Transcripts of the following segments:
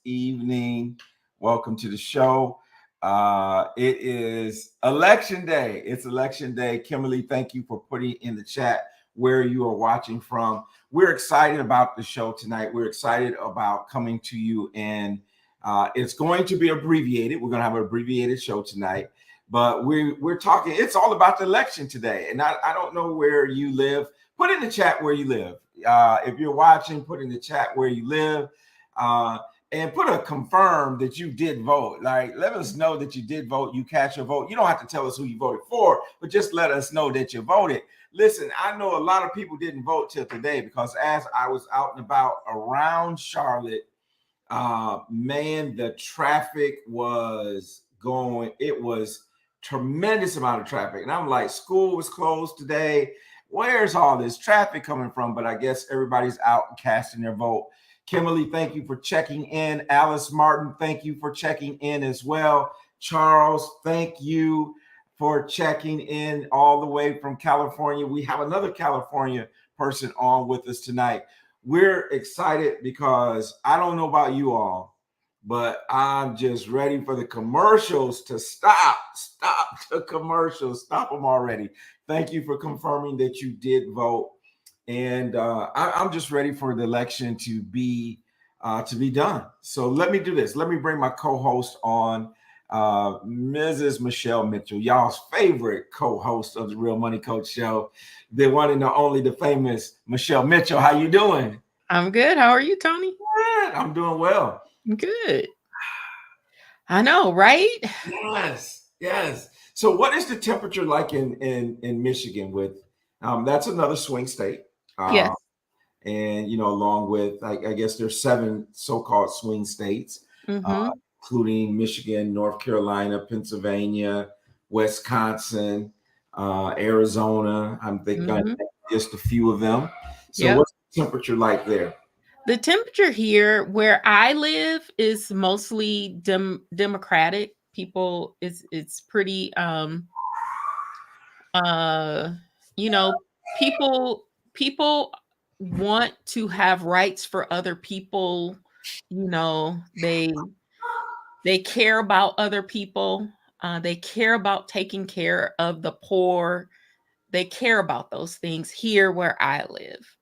evening. Welcome to the show. It is election day. It's election day. Kimberly, thank you for putting in the chat where you are watching from. We're excited about the show tonight. We're excited about coming to you, and it's going to be abbreviated. We're going to have an abbreviated show tonight, but we're talking. It's all about the election today, and I don't know where you live. Put in the chat where you live. If you're watching, put in the chat where you live, and put a confirm that you did vote. Like, let us know that you did vote. You cast your vote. You don't have to tell us who you voted for, but just let us know that you voted. Listen, I know a lot of people didn't vote till today because as I was out and about around Charlotte, man, the traffic was going. It was tremendous amount of traffic, and I'm like, school was closed today. Where's all this traffic coming from? But I guess everybody's out casting their vote. Kimberly, thank you for checking in. Alice Martin, thank you for checking in as well. Charles, thank you for checking in all the way from California. We have another California person on with us tonight. We're excited because I don't know about you all, but I'm just ready for the commercials to stop. Stop the commercials. Stop them already. Thank you for confirming that you did vote. And I'm just ready for the election to be done. So let me do this. Let me bring my co-host on, Mrs. Michelle Mitchell, y'all's favorite co-host of the Real Money Coach Show, the one and the only, the famous Michelle Mitchell. How you doing? I'm good. How are you, Tony? Good. I'm doing well. Good. I know, right? Yes. So what is the temperature like in Michigan with that's another swing state. Yes. And along with I guess there's 7 so-called swing states, including Michigan, North Carolina, Pennsylvania, Wisconsin, Arizona. I'm thinking just a few of them. So what's the temperature like there? The temperature here where I live is mostly Democratic. People, it's pretty people want to have rights for other people. They care about other people. They care about taking care of the poor. They care about those things here where I live.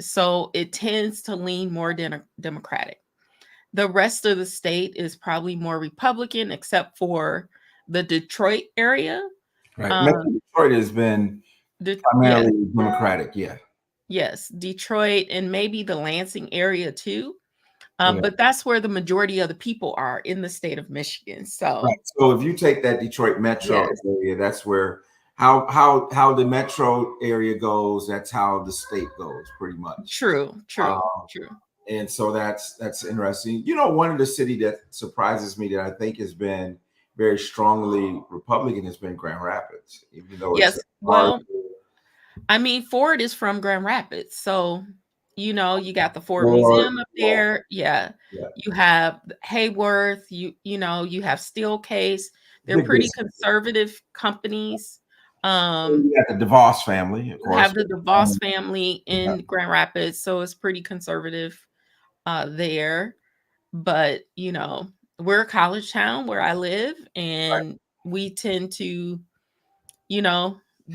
So it tends to lean more Democratic. The rest of the state is probably more Republican, except for the Detroit area. Right. Detroit has been primarily Democratic. Yeah. Yes, Detroit and maybe the Lansing area too. But that's where the majority of the people are in the state of Michigan. So, so if you take that Detroit metro area, that's where how the metro area goes. That's how the state goes, pretty much. True. And so that's interesting. One of the city that surprises me that I think has been very strongly Republican has been Grand Rapids, even though Ford is from Grand Rapids, so you got the Ford Museum up there. Yeah. You have Hayworth. You have Steelcase. They're pretty conservative companies. You have the DeVos family, of course. Have the DeVos family in Grand Rapids, so it's pretty conservative there. But we're a college town where I live, and we tend to,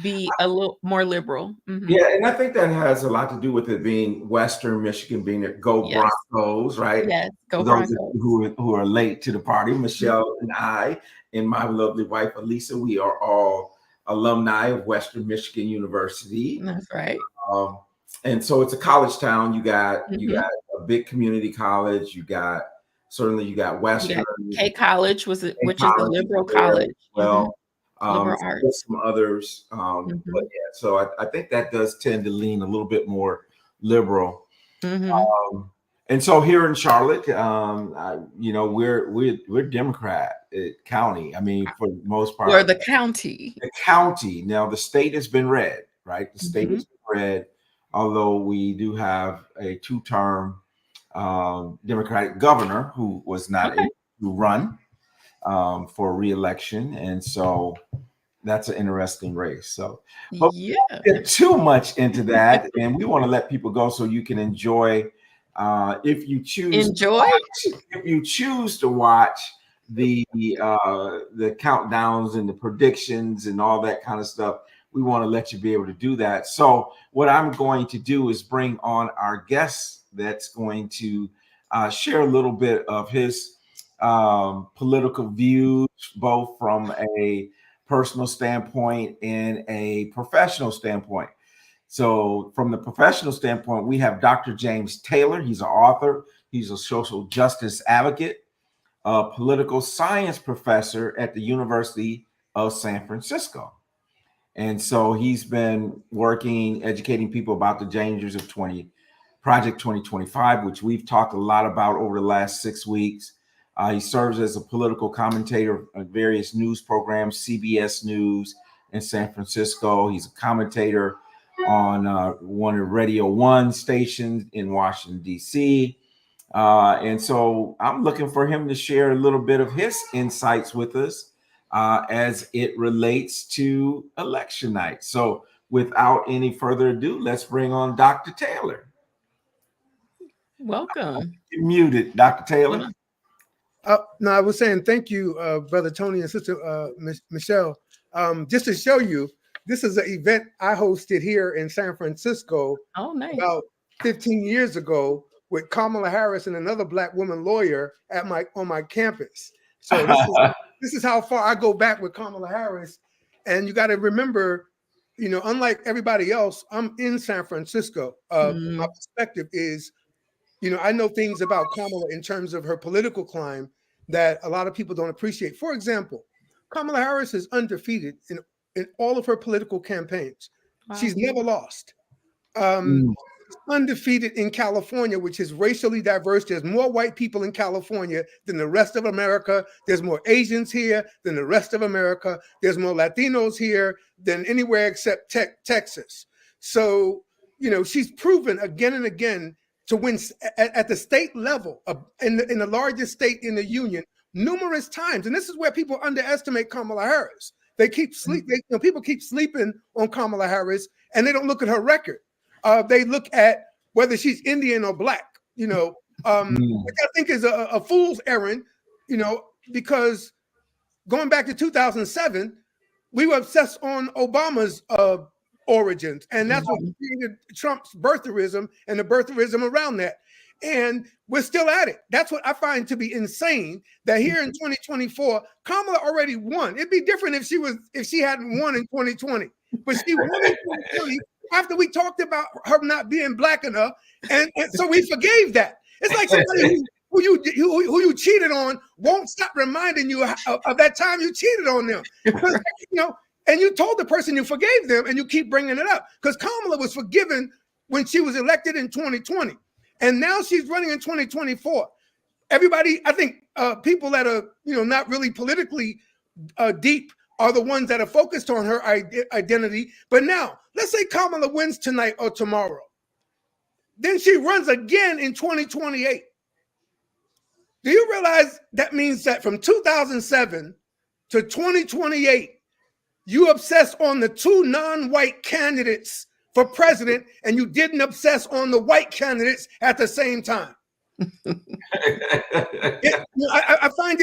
be a little more liberal. Yeah, and I think that has a lot to do with it being Western Michigan, being Go Broncos, right? Yes, Go Those Broncos. who are late to the party, Michelle and I and my lovely wife Elisa, we are all alumni of Western Michigan University. That's right. And so it's a college town. You got a big community college. You got Western. K College which is a liberal college. Well. Liberal arts. Some others, but yeah. So I think that does tend to lean a little bit more liberal. And so here in Charlotte, we're Democrat county. I mean, for the most part, we're the county. The county. Now the state has been red, right? The state has been red, although we do have a 2-term Democratic governor who was not able to run for re-election, and so that's an interesting race. So, but we don't get too much into that, and we want to let people go so you can enjoy If you choose Enjoy. if you choose to watch the countdowns and the predictions and all that kind of stuff, we want to let you be able to do that. So what I'm going to do is bring on our guest that's going to share a little bit of his political views, both from a personal standpoint and a professional standpoint. So from the professional standpoint, we have Dr. James Taylor. He's an author. He's a social justice advocate, a political science professor at the University of San Francisco. And so he's been working, educating people about the dangers of Project 2025, which we've talked a lot about over the last 6 weeks. He serves as a political commentator on various news programs, CBS News in San Francisco. He's a commentator on one of Radio One stations in Washington, D.C. And so I'm looking for him to share a little bit of his insights with us as it relates to election night. So without any further ado, let's bring on Dr. Taylor. Welcome. You're muted, Dr. Taylor. No, I was saying thank you, Brother Tony and Sister Michelle. Just to show you, this is an event I hosted here in San Francisco about 15 years ago with Kamala Harris and another Black woman lawyer on my campus. So this is how far I go back with Kamala Harris. And you got to remember, you know, unlike everybody else, I'm in San Francisco. My perspective is, you know, I know things about Kamala in terms of her political climb that a lot of people don't appreciate. For example, Kamala Harris is undefeated in all of her political campaigns. Wow. She's never lost. Undefeated in California, which is racially diverse. There's more white people in California than the rest of America. There's more Asians here than the rest of America. There's more Latinos here than anywhere except Texas. So, you know, she's proven again and again to win at the state level in the largest state in the union numerous times. And this is where people underestimate Kamala Harris. They keep people keep sleeping on Kamala Harris and they don't look at her record. They look at whether she's Indian or Black, you know, which I think is a fool's errand, you know, because going back to 2007, we were obsessed on Obama's origins. And that's what created Trump's birtherism and the birtherism around that. And we're still at it. That's what I find to be insane, that here in 2024, Kamala already won. It'd be different if she hadn't won in 2020, but she won in 2020 after we talked about her not being Black enough. And so we forgave that. It's like somebody who you cheated on won't stop reminding you of that time you cheated on them. Because, you know, and you told the person you forgave them and you keep bringing it up, because Kamala was forgiven when she was elected in 2020. And now she's running in 2024. Everybody, I think people that are, you know, not really politically deep are the ones that are focused on her identity. But now, let's say Kamala wins tonight or tomorrow. Then she runs again in 2028. Do you realize that means that from 2007 to 2028, you obsess on the two non-white candidates for president, and you didn't obsess on the white candidates at the same time? I find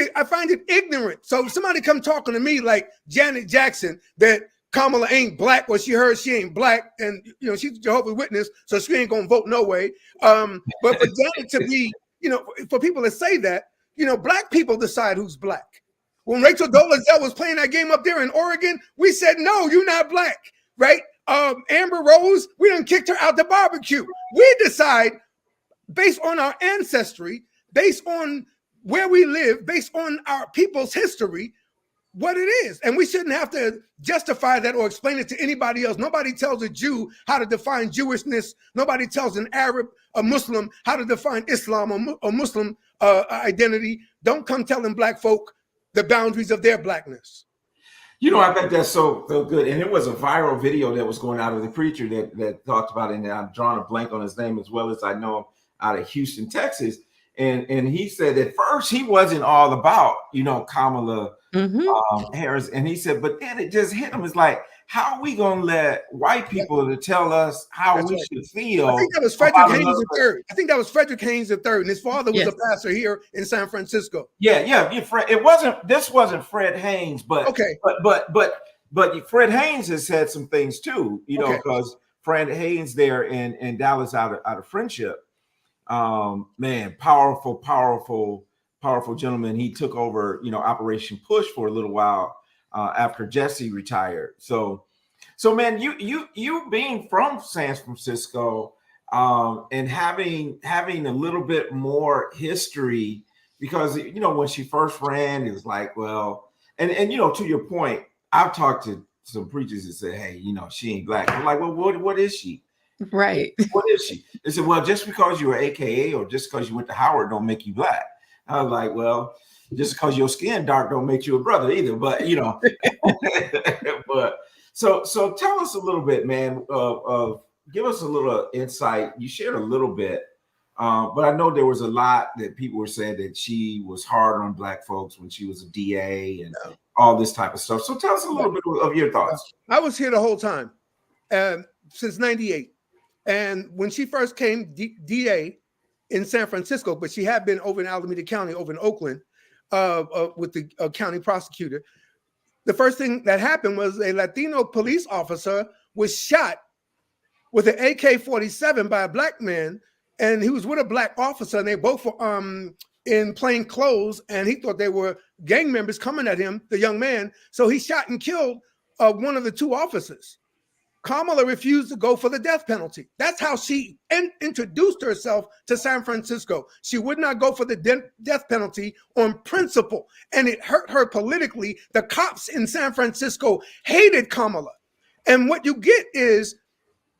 it ignorant. So if somebody come talking to me like Janet Jackson that Kamala ain't Black, or she heard she ain't Black, and you know she's a Jehovah's Witness, so she ain't gonna vote no way. But for Janet to be, you know, for people to say that, you know, Black people decide who's Black. When Rachel Dolezal was playing that game up there in Oregon, we said, no, you're not Black, right? Amber Rose, we done kicked her out the barbecue. We decide based on our ancestry, based on where we live, based on our people's history, what it is. And we shouldn't have to justify that or explain it to anybody else. Nobody tells a Jew how to define Jewishness. Nobody tells an Arab, a Muslim, how to define Islam or Muslim identity. Don't come telling Black folk the boundaries of their Blackness. You know, I think that's so good. And it was a viral video that was going out of the preacher that talked about it. And I'm drawing a blank on his name, as well as I know him out of Houston, Texas. And he said at first he wasn't all about, you know, Kamala Harris. And he said, but then it just hit him. It's like, how are we gonna let white people to tell us how That's we right. should feel? I think that was Frederick about Haynes another- III. I think that was Frederick Haynes III, and his father was Yes. a pastor here in San Francisco. Yeah, Fred. It wasn't. This wasn't Fred Haynes, but Okay. but Fred Haynes has said some things too. You know, Okay. because Fred Haynes there in Dallas out of Friendship, man, powerful gentleman. He took over, you know, Operation Push for a little while after Jesse retired. So man, you being from San Francisco and having a little bit more history, because you know when she first ran, it was like, well, and you know, to your point, I've talked to some preachers that say, hey, you know, she ain't black. I'm like, well, what is she? Right. What is she? They said, well, just because you're AKA or just because you went to Howard don't make you black. I was like, well, just because your skin dark don't make you a brother either. But you know, but so tell us a little bit, man. Give us a little insight. You shared a little bit, but I know there was a lot that people were saying that she was hard on black folks when she was a DA and all this type of stuff. So tell us a little bit of your thoughts. I was here the whole time since '98. And when she first came DA in San Francisco, but she had been over in Alameda County, over in Oakland, with the county prosecutor. The first thing that happened was a Latino police officer was shot with an AK-47 by a black man, and he was with a black officer, and they both were in plain clothes, and he thought they were gang members coming at him, the young man. So he shot and killed one of the two officers. Kamala refused to go for the death penalty. That's how she introduced herself to San Francisco. She would not go for the death penalty on principle, and it hurt her politically. The cops in San Francisco hated Kamala. And what you get is,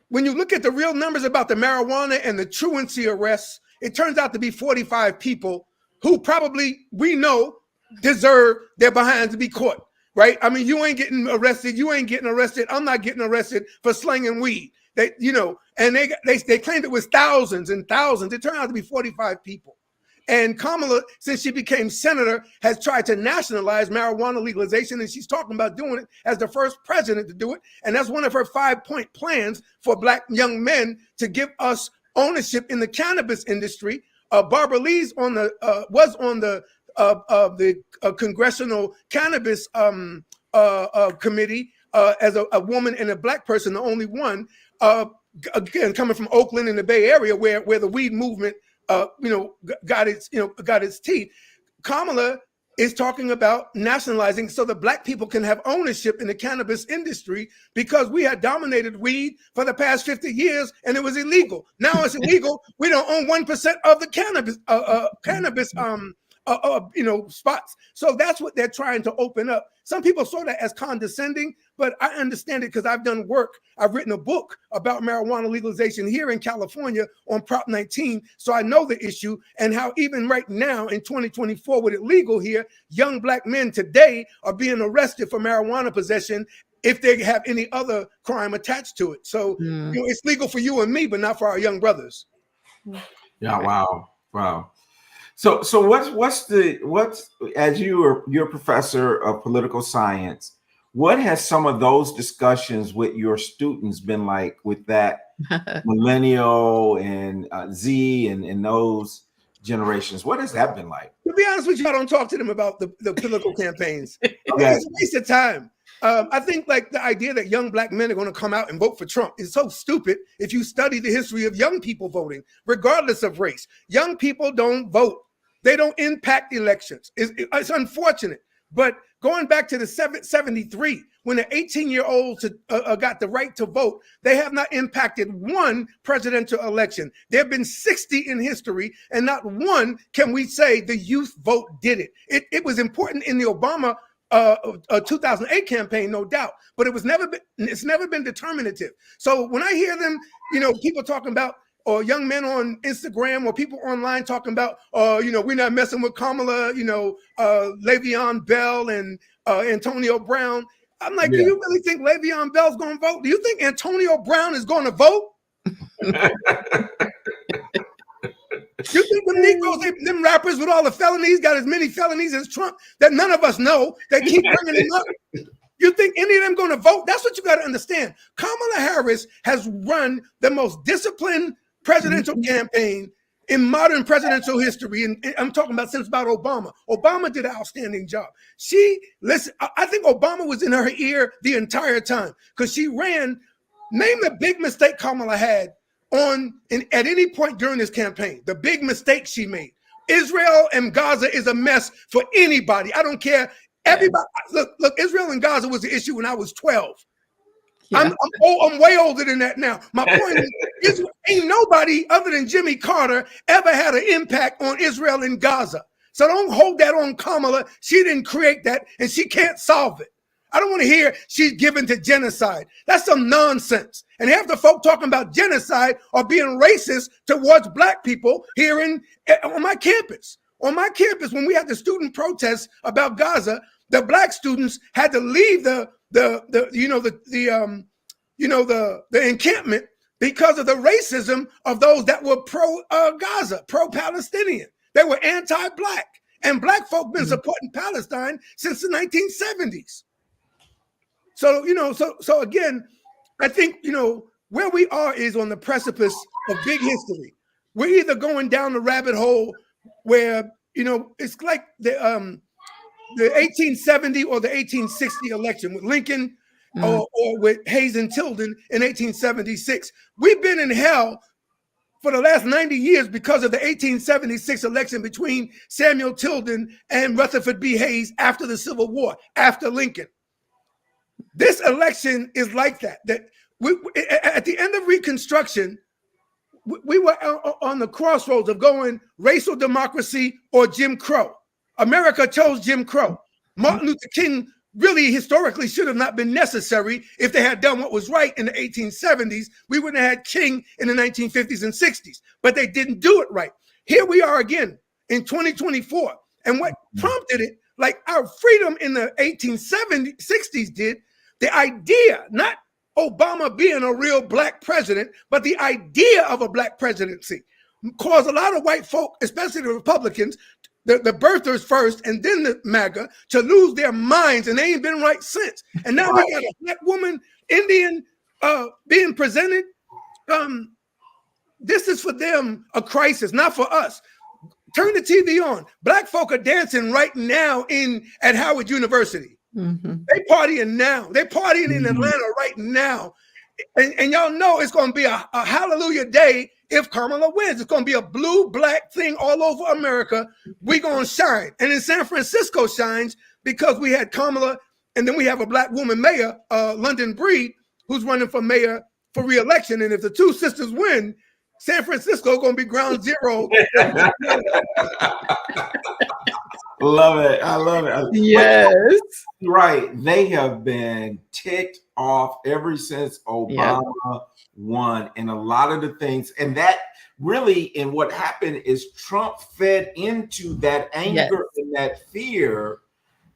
when you look at the real numbers about the marijuana and the truancy arrests, it turns out to be 45 people who probably, we know, deserve their behinds to be caught. Right? I mean, you ain't getting arrested. You ain't getting arrested. I'm not getting arrested for slinging weed. They, you know, and they claimed it was thousands and thousands. It turned out to be 45 people. And Kamala, since she became senator, has tried to nationalize marijuana legalization, and she's talking about doing it as the first president to do it. And that's one of her 5-point plans for black young men to give us ownership in the cannabis industry. Barbara Lee's was on the Congressional Cannabis Committee as a woman and a black person, the only one, again, coming from Oakland in the Bay Area, where the weed movement, got its teeth. Kamala is talking about nationalizing so the black people can have ownership in the cannabis industry, because we had dominated weed for the past 50 years and it was illegal. Now it's illegal. We don't own 1% of the cannabis spots. So that's what they're trying to open up. Some people saw that as condescending, but I understand it because I've done work. I've written a book about marijuana legalization here in California on Prop 19. So I know the issue, and how even right now in 2024, with it legal here, young black men today are being arrested for marijuana possession if they have any other crime attached to it. So it's legal for you and me, but not for our young brothers. Yeah. Wow. So what's as you're a professor of political science, what has some of those discussions with your students been like with that millennial and Z and those generations? What has that been like? To be honest with you, I don't talk to them about the political campaigns. Okay. It's a waste of time. I think like the idea that young black men are going to come out and vote for Trump is so stupid. If you study the history of young people voting, regardless of race, young people don't vote. They don't impact elections. It's unfortunate. But going back to the 73, when the 18-year-olds got the right to vote, they have not impacted one presidential election. There have been 60 in history, and not one can we say the youth vote did it. It was important in the Obama 2008 campaign, no doubt, but it's never been determinative. So when I hear them, people talking about, or young men on Instagram or people online talking about, we're not messing with Kamala, Le'Veon Bell and Antonio Brown. I'm like, Do you really think Le'Veon Bell's going to vote? Do you think Antonio Brown is going to vote? You think the Negroes, them rappers with all the felonies, got as many felonies as Trump that none of us know? They keep bringing him up. You think any of them going to vote? That's what you got to understand. Kamala Harris has run the most disciplined presidential campaign in modern presidential history. And I'm talking about since about Obama. Obama did an outstanding job. I think Obama was in her ear the entire time because she ran. Name the big mistake Kamala had at any point during this campaign. The big mistake she made. Israel and Gaza is a mess for anybody. I don't care. Everybody, look. Israel and Gaza was the issue when I was 12. Yeah. I'm way older than that now. My point is, ain't nobody other than Jimmy Carter ever had an impact on Israel and Gaza. So don't hold that on Kamala. She didn't create that, and she can't solve it. I don't want to hear she's given to genocide. That's some nonsense. And half the folk talking about genocide are being racist towards black people here on my campus. On my campus, when we had the student protests about Gaza, the black students had to leave the encampment because of the racism of those that were pro-Gaza, pro-Palestinian. They were anti-black. And black folk been supporting Palestine since the 1970s. So again, I think, where we are is on the precipice of big history. We're either going down the rabbit hole where, it's like the 1870 or the 1860 election with Lincoln or with Hayes and Tilden in 1876. We've been in hell for the last 90 years because of the 1876 election between Samuel Tilden and Rutherford B. Hayes after the Civil War, after Lincoln. This election is like that. At the end of Reconstruction, we were on the crossroads of going racial democracy or Jim Crow. America chose Jim Crow. Martin Luther King really historically should have not been necessary if they had done what was right in the 1870s. We wouldn't have had King in the 1950s and 60s, but they didn't do it right. Here we are again in 2024. And what prompted it, like our freedom in the 60s did, the idea, not Obama being a real black president, but the idea of a black presidency caused a lot of white folk, especially the Republicans, the birthers first and then the MAGA, to lose their minds, and they ain't been right since. And now we got a black woman, Indian, being presented. This is for them a crisis, not for us. Turn the TV on. Black folk are dancing right now at Howard University. Mm-hmm. They partying now. They partying in Atlanta right now. And y'all know it's going to be a hallelujah day if Kamala wins. It's going to be a blue-black thing all over America. We're going to shine. And in San Francisco shines because we had Kamala, and then we have a black woman mayor, London Breed, who's running for mayor for re-election. And if the two sisters win, San Francisco is going to be ground zero. Love it. I love it. Yes. Right. They have been ticked off ever since Obama won, and a lot of the things, and that really, and what happened is Trump fed into that anger and that fear.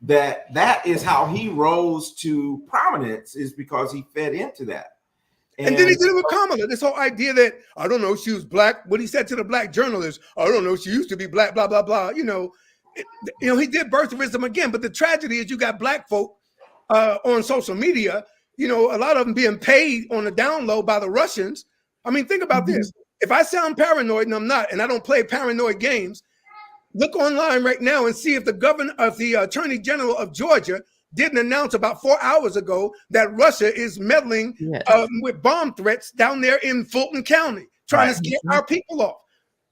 That is how he rose to prominence, is because he fed into that. And then he did it with Kamala. This whole idea that, I don't know, she was black. What he said to the black journalist, I don't know, she used to be black, blah, blah, blah. He did birtherism again. But the tragedy is you got black folk on social media, a lot of them being paid on the down low by the Russians. I mean, think about this. If I sound paranoid, and I'm not, and I don't play paranoid games, look online right now and see if the Attorney General of Georgia didn't announce about 4 hours ago that Russia is meddling with bomb threats down there in Fulton County, trying to scare our people off.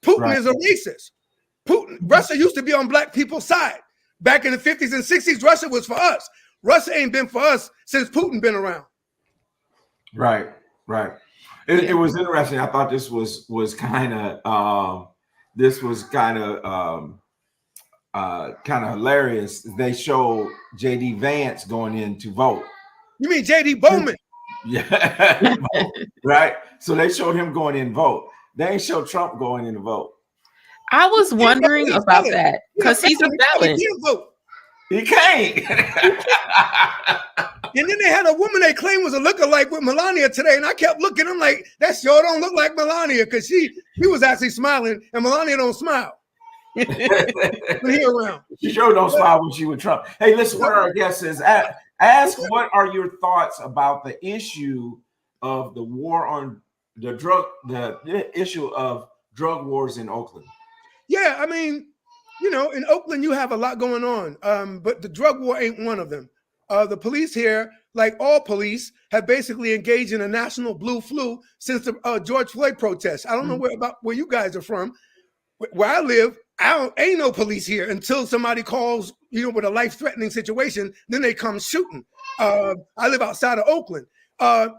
Putin is a racist. Russia used to be on black people's side. Back in the 50s and 60s, Russia was for us. Russia ain't been for us since Putin been around. Right. It was interesting. I thought this was kind of kind of hilarious. They show JD Vance going in to vote. You mean JD Bowman? Yeah. Right. So they showed him going in to vote. They ain't show Trump going in to vote. I was wondering about that because he's a felon. He can't. And then they had a woman they claimed was a lookalike with Melania today, and I kept looking. I'm like, that sure don't look like Melania, because she was actually smiling, and Melania don't smile when he around. She sure don't smile when she with Trump. Hey, listen, where our guest is at. Ask what are your thoughts about the issue of the war on the issue of drug wars in Oakland. Yeah, I mean, you know, in Oakland, you have a lot going on, but the drug war ain't one of them. The police here, like all police, have basically engaged in a national blue flu since the George Floyd protests. I don't know where you guys are from. Where I live, ain't no police here until somebody calls, you know, with a life-threatening situation. Then they come shooting. I live outside of Oakland.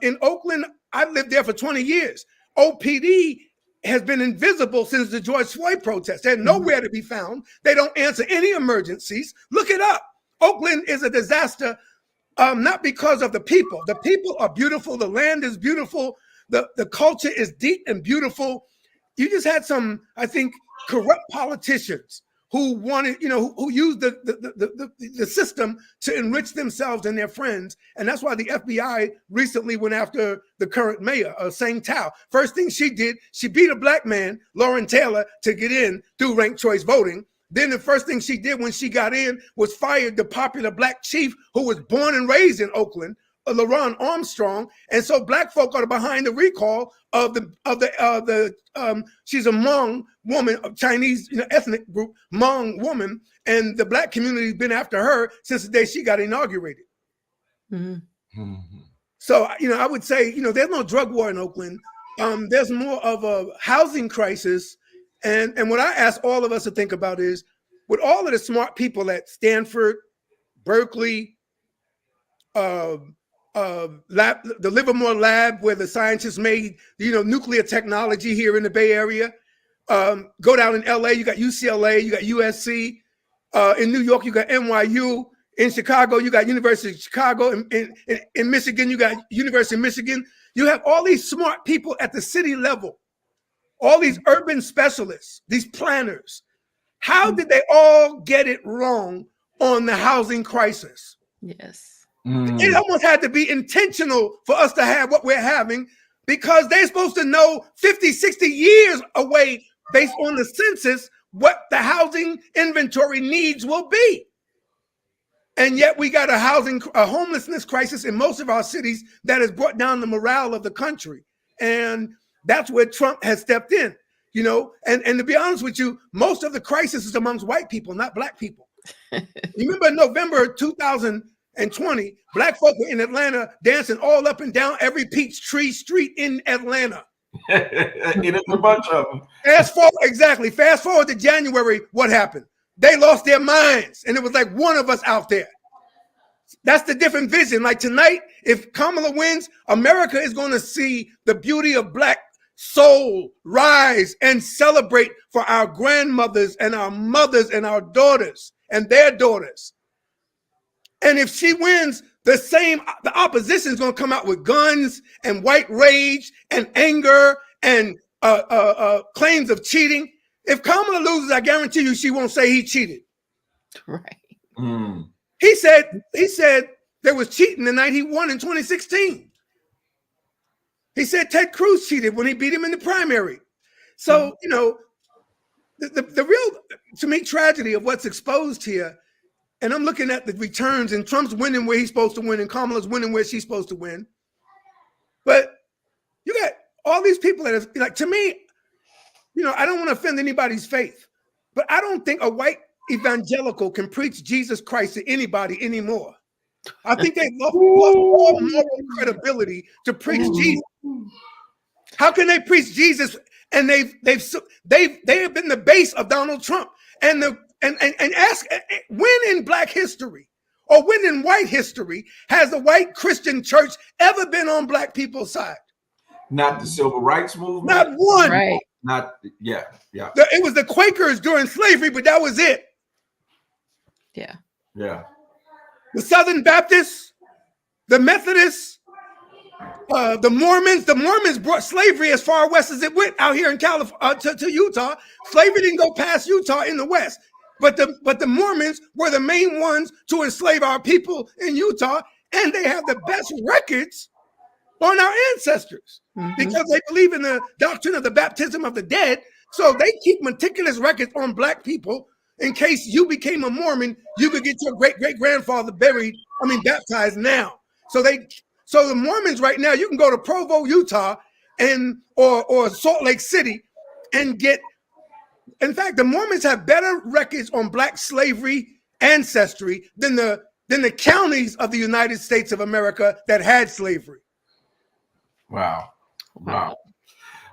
In Oakland, I've lived there for 20 years. OPD has been invisible since the George Floyd protest. They're nowhere to be found. They don't answer any emergencies. Look it up. Oakland is a disaster, not because of the people. The people are beautiful. The land is beautiful. The culture is deep and beautiful. You just had some, I think, corrupt politicians who wanted, you know, who used the system to enrich themselves and their friends. And that's why the FBI recently went after the current mayor, Sang Tao. First thing she did, she beat a black man, Lauren Taylor, to get in through ranked choice voting. Then the first thing she did when she got in was fired the popular black chief who was born and raised in Oakland, LaRon Armstrong. And so black folk are behind the recall of she's a Hmong woman, a Chinese, you know, ethnic group, Hmong woman, and the black community has been after her since the day she got inaugurated. Mm-hmm. So, you know, I would say, you know, there's no drug war in Oakland. There's more of a housing crisis. And what I ask all of us to think about is, with all of the smart people at Stanford, Berkeley, the Livermore lab where the scientists made, you know, nuclear technology here in the Bay Area. Go down in LA, you got UCLA, you got USC. In New York, you got NYU. In Chicago, you got University of Chicago. In Michigan, you got University of Michigan. You have all these smart people at the city level, all these urban specialists, these planners. How did they all get it wrong on the housing crisis? Yes. It almost had to be intentional for us to have what we're having, because they're supposed to know 50, 60 years away based on the census what the housing inventory needs will be. And yet we got a homelessness crisis in most of our cities that has brought down the morale of the country. And that's where Trump has stepped in, you know, and to be honest with you, most of the crisis is amongst white people, not black people. You remember November 2020, black folk were in Atlanta dancing all up and down every Peachtree Street in Atlanta. It's a bunch of them. Fast forward to January, what happened? They lost their minds, and it was like one of us out there. That's the different vision. Like tonight, if Kamala wins, America is going to see the beauty of black soul rise and celebrate for our grandmothers and our mothers and our daughters and their daughters. And if she wins, the opposition is going to come out with guns and white rage and anger and claims of cheating. If Kamala loses, I guarantee you she won't say he cheated. Right. He said there was cheating the night he won in 2016. He said Ted Cruz cheated when he beat him in the primary. So, you know, the real, to me, tragedy of what's exposed here, and I'm looking at the returns, and Trump's winning where he's supposed to win, and Kamala's winning where she's supposed to win. But you got all these people that are, like, to me, you know, I don't want to offend anybody's faith, but I don't think a white evangelical can preach Jesus Christ to anybody anymore. I think they lost all moral credibility to preach Jesus. How can they preach Jesus? And they have been the base of Donald Trump. And ask, when in black history or when in white history has the white Christian church ever been on black people's side? Not the civil rights movement. Not one. Right. Yeah. It was the Quakers during slavery, but that was it. Yeah. The Southern Baptists, the Methodists, the Mormons brought slavery as far west as it went out here in California to Utah. Slavery didn't go past Utah in the west, but the Mormons were the main ones to enslave our people in Utah, and they have the best records on our ancestors because they believe in the doctrine of the baptism of the dead. So they keep meticulous records on black people in case you became a Mormon, you could get your great-great-grandfather buried baptized now. So the Mormons right now, you can go to Provo, Utah, or Salt Lake City, and get. In fact, the Mormons have better records on Black slavery ancestry than the counties of the United States of America that had slavery. Wow.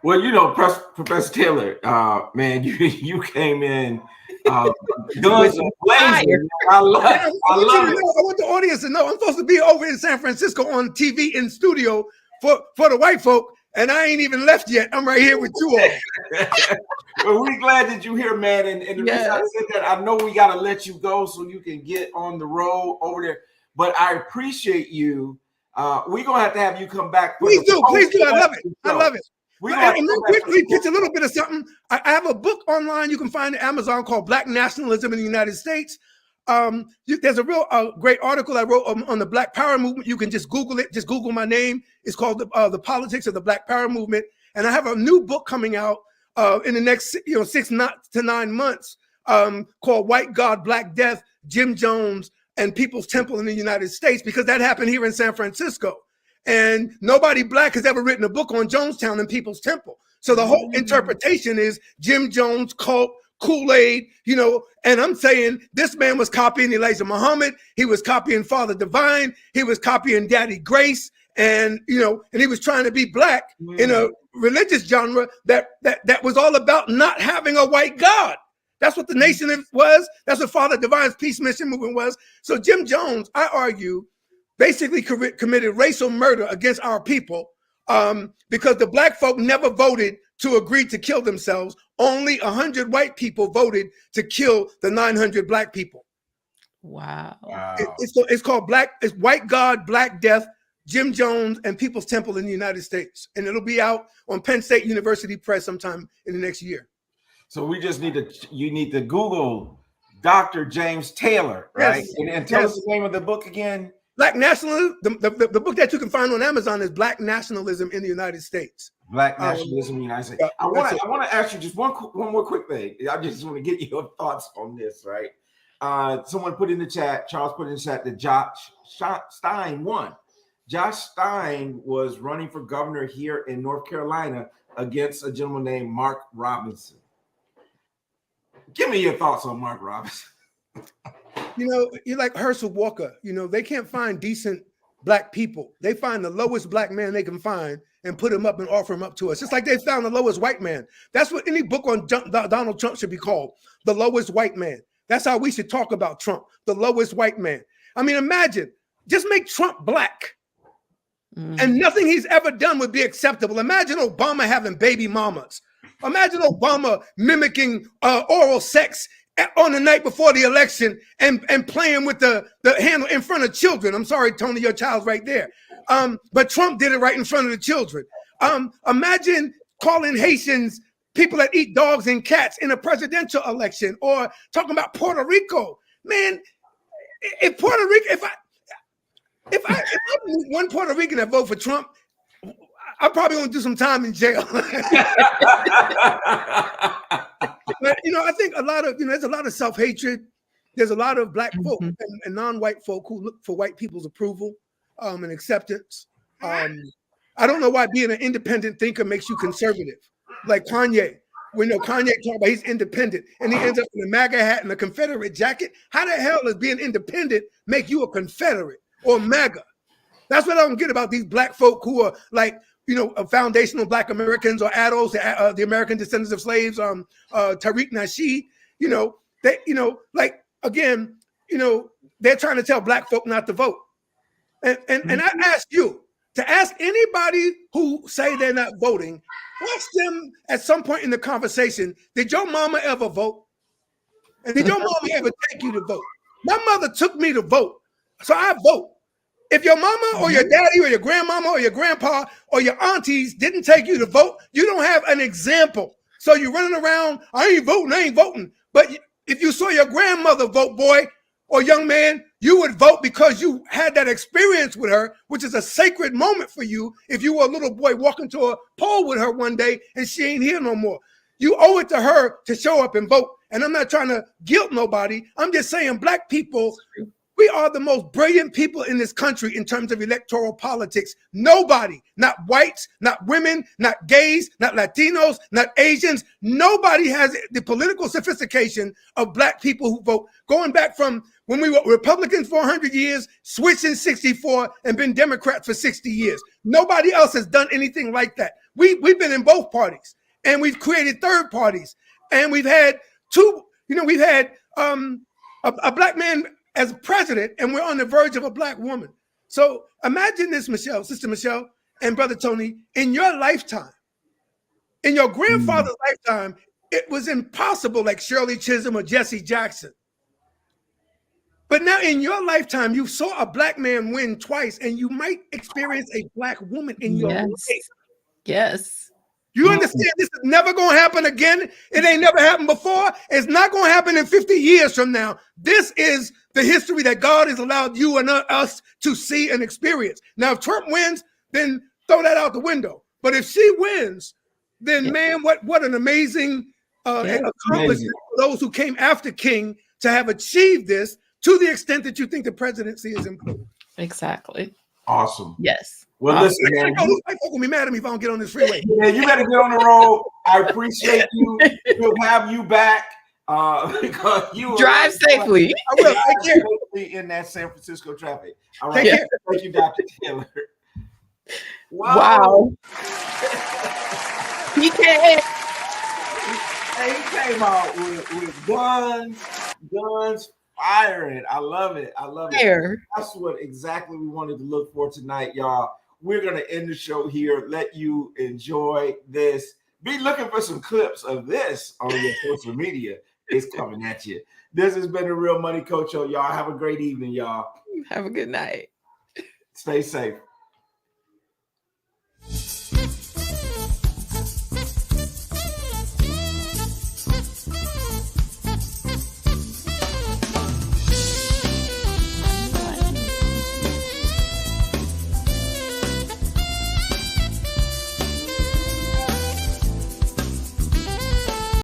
Well, you know, Professor Taylor, man, you came in guns blazing. I love it. I want the audience to know I'm supposed to be over in San Francisco on TV in studio for the white folk, and I ain't even left yet. I'm right here with you all. Well, we're glad that you're here, man. And the reason I said that, I know we got to let you go so you can get on the road over there. But I appreciate you. We're going to have you come back. Please do. I love it. I love it. And real quickly, pitch a little bit of something. I have a book online you can find at Amazon called Black Nationalism in the United States. There's a real great article I wrote on the Black Power movement. You can just Google it. Just Google my name. It's called the Politics of the Black Power Movement. And I have a new book coming out in the next 6 to 9 months called White God, Black Death, Jim Jones, and People's Temple in the United States, because that happened here in San Francisco. And nobody Black has ever written a book on Jonestown and People's Temple. So the whole interpretation is Jim Jones, cult, Kool-Aid, and I'm saying this man was copying Elijah Muhammad. He was copying Father Divine. He was copying Daddy Grace. And, and he was trying to be Black in a religious genre that was all about not having a white God. That's what the nation was. That's what Father Divine's Peace Mission movement was. So Jim Jones, I argue, basically committed racial murder against our people because the Black folk never voted to agree to kill themselves. Only 100 white people voted to kill the 900 Black people. Wow. It's called it's White God, Black Death, Jim Jones, and People's Temple in the United States. And it'll be out on Penn State University Press sometime in the next year. So we just you need to Google Dr. James Taylor, right? Yes. And tell us the name of the book again. Black Nationalism. The book that you can find on Amazon is Black Nationalism in the United States. Black Nationalism in the United States. I want to ask you just one more quick thing. I just want to get your thoughts on this, right? Someone put in the chat, Charles put in the chat that Josh Stein won. Josh Stein was running for governor here in North Carolina against a gentleman named Mark Robinson. Give me your thoughts on Mark Robinson. You're like Herschel Walker. They can't find decent Black people. They find the lowest Black man they can find and put him up and offer him up to us. Just like they found the lowest white man. That's what any book on Donald Trump should be called. The lowest white man. That's how we should talk about Trump. The lowest white man. I mean, imagine, just make Trump Black. And nothing he's ever done would be acceptable. Imagine Obama having baby mamas. Imagine Obama mimicking oral sex on the night before the election and playing with the handle in front of children. I'm sorry, Tony, your child's right there. But Trump did it right in front of the children. Imagine calling Haitians people that eat dogs and cats in a presidential election, or talking about Puerto Rico. Man, if Puerto Rico, if I meet one Puerto Rican that vote for Trump, I'm probably going to do some time in jail. But I think there's a lot of self-hatred. There's a lot of Black folk and non-white folk who look for white people's approval and acceptance. I don't know why being an independent thinker makes you conservative. Like Kanye. Kanye talk about he's independent and he ends up in a MAGA hat and a Confederate jacket. How the hell does being independent make you a Confederate or MAGA? That's what I don't get about these Black folk who are like, foundational Black Americans or adults, the American descendants of slaves, Tariq Nasheed, they're trying to tell Black folk not to vote. And I ask you to ask anybody who say they're not voting, ask them at some point in the conversation, did your mama ever vote? And did your mama ever take you to vote? My mother took me to vote, so I vote. If your mama or your daddy or your grandmama or your grandpa or your aunties didn't take you to vote, you don't have an example. So you're running around, I ain't voting. But if you saw your grandmother vote, boy or young man, you would vote because you had that experience with her, which is a sacred moment for you. If you were a little boy walking to a poll with her one day and she ain't here no more, you owe it to her to show up and vote. And I'm not trying to guilt nobody. I'm just saying Black people We are the most brilliant people in this country in terms of electoral politics. Nobody, not whites, not women, not gays, not Latinos, not Asians, nobody has the political sophistication of black people who vote. Going back from when we were Republicans for 100 years, switched in 64, and been Democrats for 60 years. Nobody else has done anything like that. We've been in both parties, and we've created third parties, and we've had we've had a black man as president, and we're on the verge of a black woman. So imagine this, Michelle, Sister Michelle, and Brother Tony, in your lifetime, in your grandfather's lifetime, it was impossible, like Shirley Chisholm or Jesse Jackson. But now in your lifetime, you saw a black man win twice, and you might experience a black woman in your life. Yes. You understand this is never going to happen again. It ain't never happened before. It's not going to happen in 50 years from now. This is the history that God has allowed you and us to see and experience. Now, if Trump wins, then throw that out the window. But if she wins, then man, what an amazing accomplishment for those who came after King to have achieved this to the extent that you think the presidency is important. Exactly. Awesome. Yes. Well, listen, man. Those white folk will be mad at me if I don't get on this freeway. Yeah, you better get on the road. I appreciate you. We'll have you back because you drive safely. I will. Take care. In that San Francisco traffic. All right. Take care. Thank you, Dr. Taylor. Wow. He came out with guns firing. I love it. That's what exactly we wanted to look for tonight, y'all. We're going to end the show here. Let you enjoy this. Be looking for some clips of this on your social media. It's coming at you. This has been the Real Money Coach Show, y'all. Have a great evening, y'all. Have a good night. Stay safe.